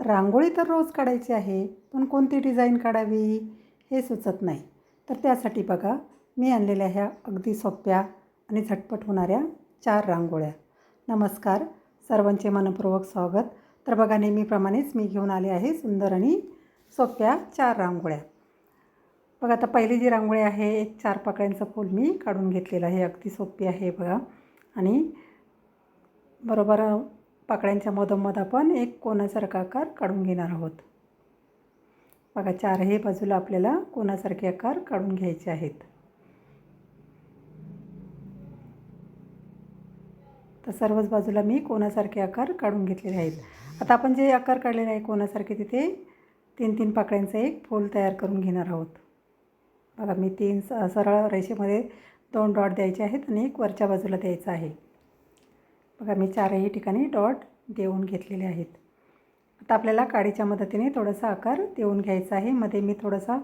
रांगोळी तर रोज काढायची आहे, पण कोणती डिझाईन काढावी हे सुचत नाही. तर त्यासाठी बघा, मी आणलेल्या ह्या अगदी सोप्या आणि झटपट होणाऱ्या 4 रांगोळ्या. नमस्कार, सर्वांचे मनपूर्वक स्वागत. तर बघा, नेहमीप्रमाणेच मी घेऊन आले आहे सुंदर आणि सोप्या 4 रांगोळ्या. बघा, आता पहिली जी रांगोळी आहे, एक 4 पाकळ्यांचं फूल मी काढून घेतलेलं आहे. अगदी सोपी आहे बघा. आणि बरोबर पाकळ्यांच्या मधोमध आपण एक कोनासारखा आकार काढून घेणार आहोत. बघा, 4ही बाजूला आपल्याला कोनासारखे आकार काढून घ्यायचे आहेत. तर सर्वच बाजूला मी कोनासारखे आकार काढून घेतलेले आहेत. आता आपण जे आकार काढलेले आहे कोनासारखे, तिथे 3-3 पाकळ्यांचं एक फूल तयार करून घेणार आहोत. बघा, मी 3 सरळ रेषेमध्ये 2 डॉट द्यायचे आहेत आणि एक वरच्या बाजूला द्यायचा आहे. बघा, मी 4ही ठिकाणी डॉट देऊन घेतलेले आहेत. आता आपल्याला काडीच्या मदतीने थोडासा आकार देऊन घ्यायचा आहे. मध्ये मी थोडासा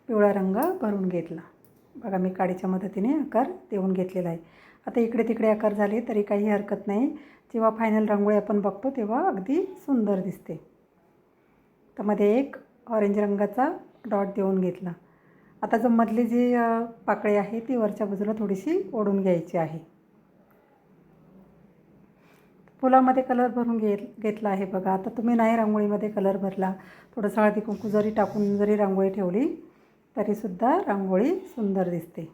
पिवळा रंग भरून घेतला. बघा, मी काडीच्या मदतीने आकार देऊन घेतलेला आहे. आता इकडे तिकडे आकार झाले तरी काही हरकत नाही. जेव्हा फायनल रांगोळी आपण बघतो तेव्हा अगदी सुंदर दिसते. तर मध्ये एक ऑरेंज रंगाचा डॉट देऊन घेतला. आता जो मधली जी पाकळी आहे ती वरच्या बाजूला थोडीशी ओढून घ्यायची आहे. फुलामध्ये कलर भरून घेतला आहे बघा. आता तुम्ही नाही रांगोळीमध्ये कलर भरला, थोडंसं हळदी कुंकू जरी टाकून जरी रांगोळी ठेवली तरीसुद्धा रांगोळी सुंदर दिसते.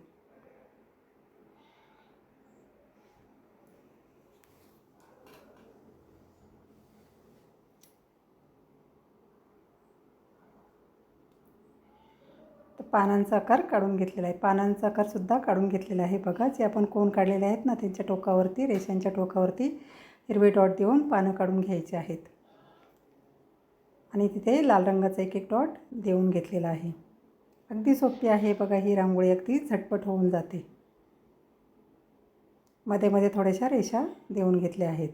तर पानांचा आकार काढून घेतलेला आहे. पानांचा आकारसुद्धा काढून घेतलेला आहे बघा. जे आपण कोन काढलेले आहेत ना, त्यांच्या टोकावरती, रेषांच्या टोकावरती हिरवे डॉट देऊन पानं काढून घ्यायचे आहेत. आणि तिथे लाल रंगाचा एक डॉट देऊन घेतलेला आहे. अगदी सोपी आहे बघा ही रांगोळी, अगदी झटपट होऊन जाते. मध्ये मध्ये थोड्याशा रेषा देऊन घेतल्या आहेत.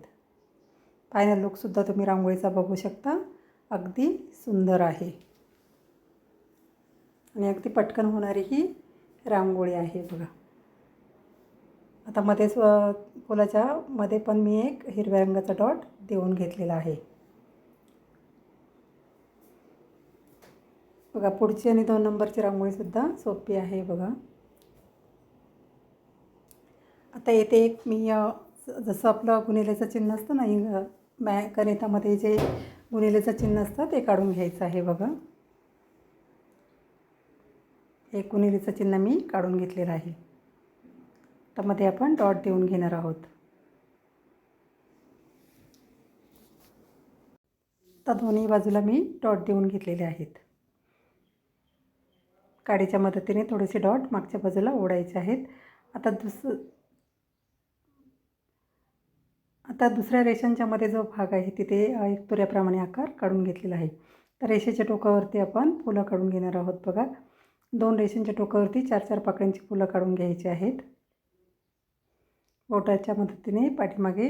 फायनल लुकसुद्धा तुम्ही रांगोळीचा बघू शकता. अगदी सुंदर आहे आणि अगदी पटकन होणारी ही रांगोळी आहे बघा. आता मध्येच फुलाच्या मध्ये पण मी एक हिरव्या रंगाचा डॉट देऊन घेतलेला आहे. बघा, पुढची आणि 2 नंबरची रांगोळीसुद्धा सोपी आहे बघा. आता येथे एक मी जसं आपलं गुणिलेचं चिन्ह असतं ना, गणितामध्ये जे गुणिलेचं चिन्ह असतं ते काढून घ्यायचं आहे बघा. एक गुणिलेचं चिन्ह मी काढून घेतलेलं आहे. तर मध्ये आपण डॉट देऊन घेणार आहोत. तर दोन्ही बाजूला मी डॉट देऊन घेतलेले आहेत. काडीच्या मदतीने थोडेसे डॉट मागच्या बाजूला ओढायचे आहेत. आता दुसऱ्या रेषांच्या मध्ये जो भाग आहे तिथे एक तुऱ्याप्रमाणे आकार काढून घेतलेला आहे. तर रेषेच्या टोकावरती आपण फुलं काढून घेणार आहोत बघा. 2 रेषांच्या टोकावरती 4-4 पाकळ्यांची फुलं काढून घ्यायची आहेत. बोटाच्या मदतीने पाठीमागे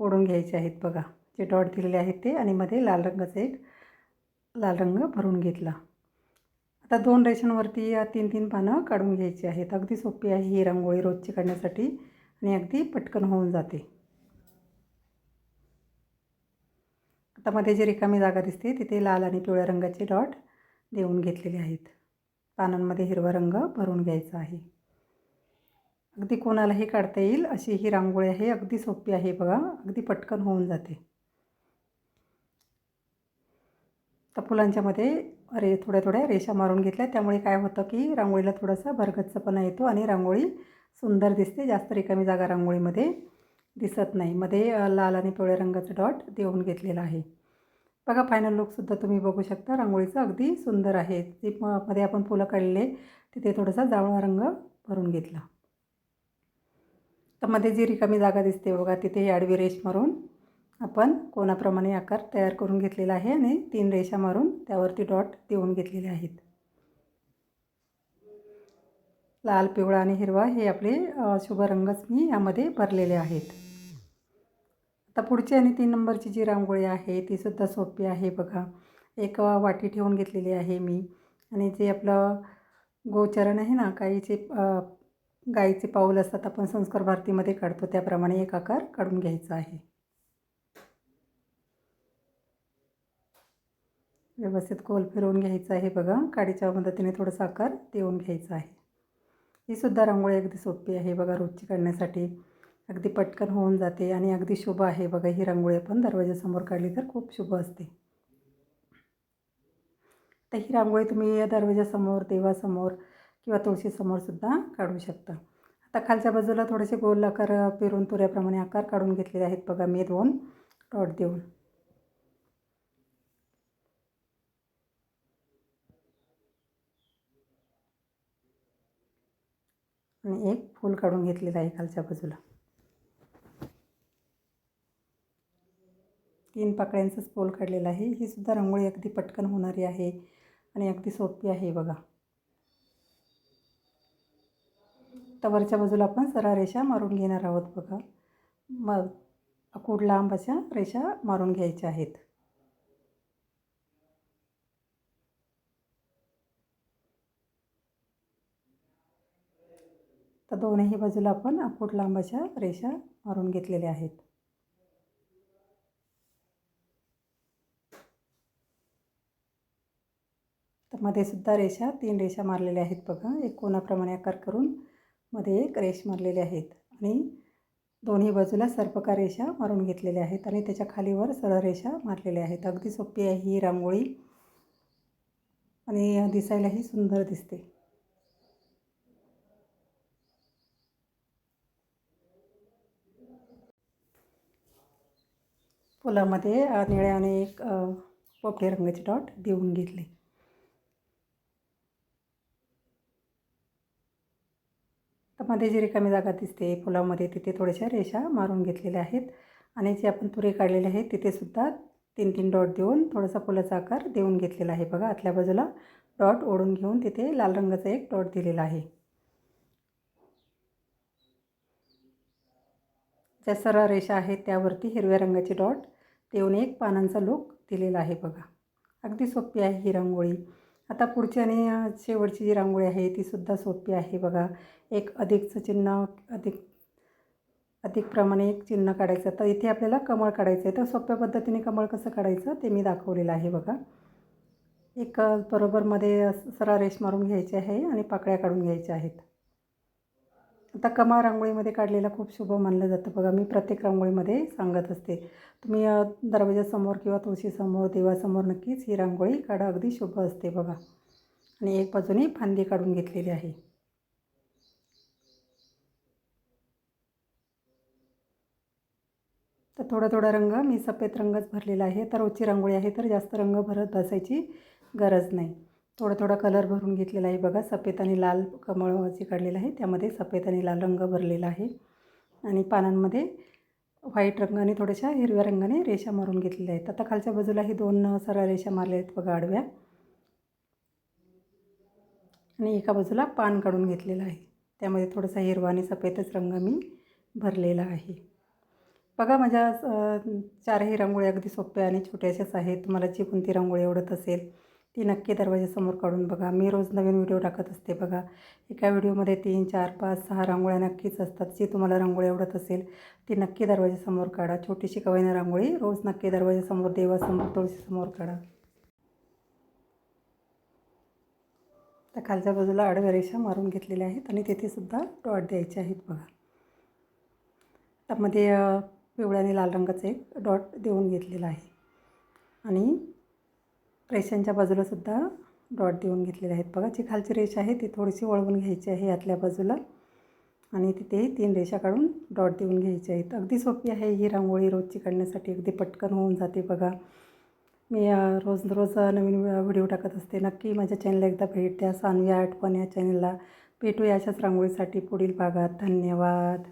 ओढून घ्यायचे आहेत बघा. जे डॉट दिलेले आहेत ते, आणि मध्ये लाल रंगाचा एक लाल रंग भरून घेतला. आता 2 रेषांवरती 3-3 पानं काढून घ्यायची आहेत. अगदी सोपी आहे ही रांगोळी रोजची काढण्यासाठी आणि अगदी पटकन होऊन जाते. आता मध्ये जी रिकामी जागा दिसते तिथे लाल आणि पिवळ्या रंगाचे डॉट देऊन घेतलेले आहेत. पानांमध्ये हिरवा रंग भरून घ्यायचा आहे. अगदी कोणालाही काढता येईल अशी ही रांगोळी आहे. अगदी सोपी आहे बघा, अगदी पटकन होऊन जाते. तर फुलांच्या मध्ये थोड्या थोड्या रेषा मारून घेतल्या, त्यामुळे काय होतं की रांगोळीला थोडासा भरगच्चपणा येतो आणि रांगोळी सुंदर दिसते. जास्त रिकामी जागा रांगोळीमध्ये दिसत नाही. मध्ये लाल आणि पिवळ्या रंगाचा डॉट देऊन घेतलेला आहे बघा. फायनल लुकसुद्धा तुम्ही बघू शकता रांगोळीचं. अगदी सुंदर आहे. ते मध्ये आपण फुलं काढलेले तिथे थोडासा जांभळा रंग भरून घेतला. तर मध्ये जी रिकामी जागा दिसते बघा, तिथे आडवी रेष मारून आपण कोनाप्रमाणे आकार तयार करून घेतलेला आहे आणि 3 रेषा मारून त्यावरती डॉट देऊन घेतलेले आहेत. लाल, पिवळा आणि हिरवा हे आपले शुभ रंगच मी यामध्ये भरलेले आहेत. आता पुढची आणि 3 नंबरची जी रांगोळी आहे तीसुद्धा सोपी आहे बघा. एक वाटी ठेवून घेतलेली आहे मी, आणि जे आपलं गोचरण आहे ना, गाईचे पाऊल असतात, आपण संस्कार भारतीमध्ये काढतो त्याप्रमाणे एक आकार काढून घ्यायचा आहे. व्यवस्थित गोल फिरवून घ्यायचं आहे बघा. काडीच्या मदतीने थोडासा आकार देऊन घ्यायचा आहे. ही सुद्धा रांगोळी अगदी सोपी आहे बघा, रोजची काढण्यासाठी अगदी पटकन होऊन जाते आणि अगदी शुभ आहे बघा. ही रांगोळी आपण दरवाजासमोर काढली तर खूप शुभ असते. तर ही रांगोळी तुम्ही दरवाजासमोर, देवासमोर किंवा तुळशीसमोरसुद्धा काढू शकता. आता खालच्या बाजूला थोडेसे गोल आकार फिरून तुऱ्याप्रमाणे आकार काढून घेतलेले आहेत बघा मी 2 डॉट देऊन. आणि एक फूल काढून घेतलेलं आहे खालच्या बाजूला. 3 पाकळ्यांचंच फूल काढलेलं आहे. ही सुद्धा रांगोळी अगदी पटकन होणारी आहे आणि अगदी सोपी आहे बघा. तर वरच्या बाजूला आपण सरळ रेषा मारून घेणार आहोत बघा. मग आखूड लांब अशा रेषा मारून घ्यायच्या आहेत. तर दोन्ही बाजूला आपण आखूड लांब अशा रेषा मारून घेतलेल्या आहेत. तर मध्ये सुद्धा रेषा 3 रेषा मारलेल्या आहेत बघा. एक कोनाप्रमाणे आकार करून मध्ये एक रेष मारलेले आहेत आणि दोन्ही बाजूला सर्पकार रेषा मारून घेतलेल्या आहेत आणि त्याच्या खालीवर सरळ रेषा मारलेल्या आहेत. अगदी सोपी आहे ही रांगोळी आणि दिसायलाही सुंदर दिसते. फुलामध्ये निळ्या आणि एक पोपटी रंगाचे डॉट देऊन घेतले. तर मध्ये जी रिकामी जागा दिसते फुलामध्ये तिथे थोड्याशा रेषा मारून घेतलेल्या आहेत आणि जे आपण तुरे काढलेले आहेत तिथेसुद्धा 3-3 डॉट देऊन थोडासा फुलाचा आकार देऊन घेतलेला आहे बघा. आतल्या बाजूला डॉट ओढून घेऊन तिथे लाल रंगाचा एक डॉट दिलेला आहे. ज्या सरळ रेषा आहेत त्यावरती हिरव्या रंगाचे डॉट देऊन एक पानांचा लूक दिलेला आहे बघा. अगदी सोपी आहे ही रांगोळी. आता पुढची आणि शेवटची जी रांगोळी आहे तीसुद्धा सोपी आहे बघा. एक अधिकचं चिन्ह अधिक प्रमाणे एक चिन्ह काढायचं. तर इथे आपल्याला कमळ काढायचं आहे. तर सोप्या पद्धतीने कमळ कसं काढायचं ते मी दाखवलेलं आहे बघा. एक बरोबरमध्ये सरळ रेष मारून घ्यायची आहे आणि पाकळ्या काढून घ्यायच्या आहेत. आता कमळ रांगोळीमध्ये काढलेला खूप शुभ मानलं जातं बघा. मी प्रत्येक रांगोळीमध्ये सांगत असते. तुम्ही दरवाजासमोर किंवा तुळशीसमोर, देवासमोर नक्कीच ही रांगोळी काढा. अगदी शुभ असते बघा. आणि एक बाजूने फांदी काढून घेतलेली आहे. तर थोडा थोडा रंग मी सफेद रंगच भरलेला आहे. तर रोजची रांगोळी आहे तर जास्त रंग भरत बसायची गरज नाही. थोडा थोडा कलर भरून घेतलेला आहे बघा. सफेद आणि लाल कमळ जे काढलेलं आहे त्यामध्ये सफेद आणि लाल रंग भरलेला आहे आणि पानांमध्ये व्हाईट रंगाने थोड्याशा हिरव्या रंगाने रेषा मारून घेतलेल्या आहेत. आता खालच्या बाजूला ही 2 सरळ रेषा मारल्या आहेत बघा आडव्या आणि एका बाजूला पान काढून घेतलेलं आहे. त्यामध्ये थोडासा हिरवा आणि सफेदच रंग मी भरलेला आहे बघा. माझ्या 4ही रांगोळी अगदी सोप्या आणि छोट्याशाच आहेत. तुम्हाला जी कोणती रांगोळी आवडत असेल ती नक्की दरवाजासमोर काढून बघा. मी रोज नवीन व्हिडिओ टाकत असते बघा. एका व्हिडिओमध्ये 3, 4, 5, 6 रांगोळ्या नक्कीच असतात. जी तुम्हाला रांगोळी आवडत असेल ती नक्की दरवाजासमोर काढा. छोटीशी का होईना रांगोळी रोज नक्की दरवाजासमोर, देवासमोर, तुळशीसमोर काढा. तर खालच्या बाजूला आडव्या रेषा मारून घेतलेल्या आहेत आणि तिथेसुद्धा डॉट द्यायचे आहेत बघा. त्यामध्ये पिवळ्या आणि लाल रंगाचे एक डॉट देऊन घेतलेला आहे आणि रेषांच्या बाजूलासुद्धा डॉट देऊन घेतलेले आहेत बघा. जी खालची रेषा आहे ती थोडीशी वळवून घ्यायची आहे आतल्या बाजूला आणि तिथे 3 रेषा काढून डॉट देऊन घ्यायचे आहेत. अगदी सोपी आहे ही रांगोळी रोजची काढण्यासाठी. अगदी पटकन होऊन जाते बघा. मी रोज नवीन व्हिडिओ टाकत असते. नक्की माझ्या चॅनलला एकदा भेट द्या. सान्वी आर्ट फन या चॅनलला. भेटूया अशाच रांगोळीसाठी पुढील भागात. धन्यवाद.